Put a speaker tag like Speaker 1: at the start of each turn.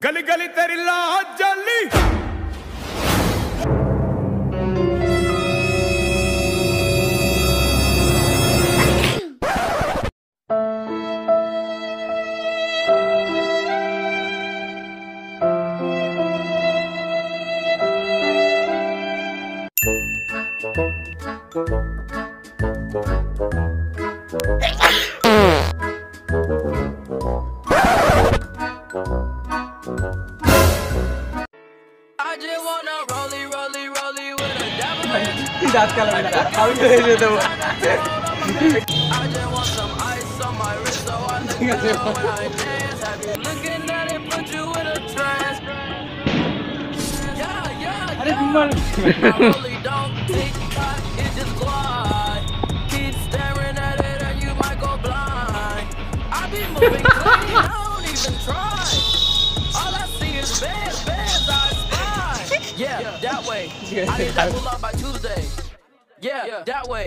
Speaker 1: गली गली तेरी लाज जली
Speaker 2: I just wanna rollie with a devil.
Speaker 3: रात का लगा आउट दे दे दो
Speaker 2: I just want some ice on my wrist so I look good when I dance. Have you looking at it, put you in a trance? Yeah.
Speaker 3: अरे विमल
Speaker 2: I really don't tick tock, it just glide. Keep staring at it and you might go blind. I be moving clean, I don't even try. All I see is beds, I spy. Yeah, that way. I need that pull up by Tuesday. Yeah, that way.